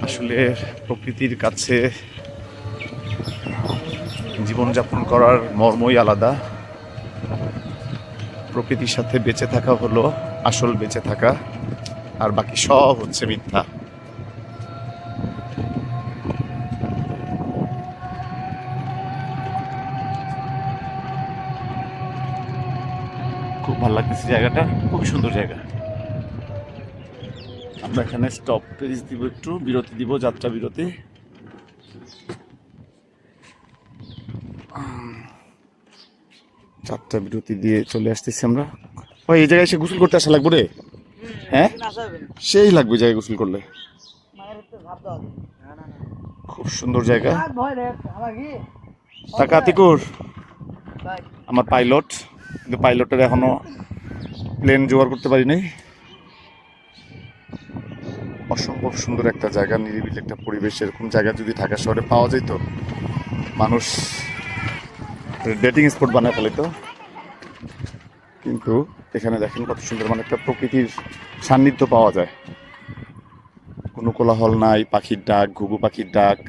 আসলে প্রকৃতির কাছে জীবনযাপন করার মর্মই আলাদা। প্রকৃতির সাথে বেঁচে থাকা হলো আসল বেঁচে থাকা, আর বাকি সব হচ্ছে মিথ্যা। খুব ভালো লাগতেছে জায়গাটা, খুবই সুন্দর জায়গা। আমরা এখানে স্টপেজ দিব, একটু বিরতি দিব, যাত্রা বিরতি। যাত্রা বিরতি দিয়ে চলে আসতেছি আমরা। ওই এই জায়গায় এসে গোসল করতে আসা লাগবে রে। হ্যাঁ, সেই লাগবে জায়গায় গোসল করলে। খুব সুন্দর জায়গা। টাকা তিকুর আমার পাইলট, কিন্তু পাইলটের এখনো প্লেন জোগাড় করতে পারি নাই। অসম্ভব সুন্দর একটা জায়গা, নিরিবিলি একটা পরিবেশ। এরকম জায়গা যদি ঢাকা শহরে পাওয়া যেত, মানুষ ডেটিং স্পট বানায় ফেলে তো। কিন্তু এখানে দেখেন কত সুন্দর, মানে একটা প্রকৃতির সান্নিধ্য পাওয়া যায়। কোনো কোলাহল নাই, পাখির ডাক, ঘুঘু পাখির ডাক।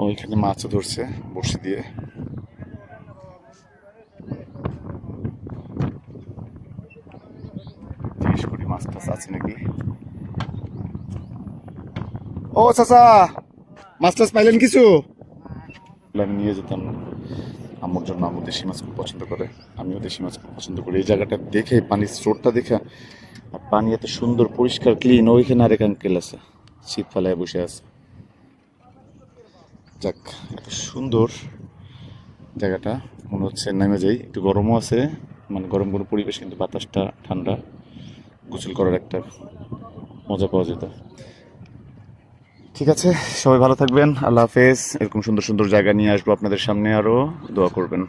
ওইখানে মাছও ধরছে বড়শি দিয়ে। জিজ্ঞেস করি মাছ টাছ আছে নাকি। ও চাচা, মাছ টাছ পাইলেন কিছু? আমি নিয়ে যেতাম আম্মুর জন্য। আম্মু দেশি মাছ খুব পছন্দ করে, আমিও দেশি মাছ খুব পছন্দ করি। এই জায়গাটা দেখে, পানির স্রোতটা দেখে, আর পানি এত সুন্দর পরিষ্কার ক্লিন। ওইখানে আরেক আঙ্কেল আছে, শীত ফালায় বসে আছে। যাক, এত সুন্দর জায়গাটা, মনে হচ্ছে নেমে যাই। একটু গরমও আছে, মানে গরম গরম পরিবেশ, কিন্তু বাতাসটা ঠান্ডা। গোসল করার একটা মজা পাওয়া যেত। ঠিক আছে, সবাই ভালো থাকবেন, আল্লাহ হাফেজ। এরকম সুন্দর সুন্দর জায়গা নিয়ে আসবো আপনাদের সামনে, আরও দোয়া করবেন।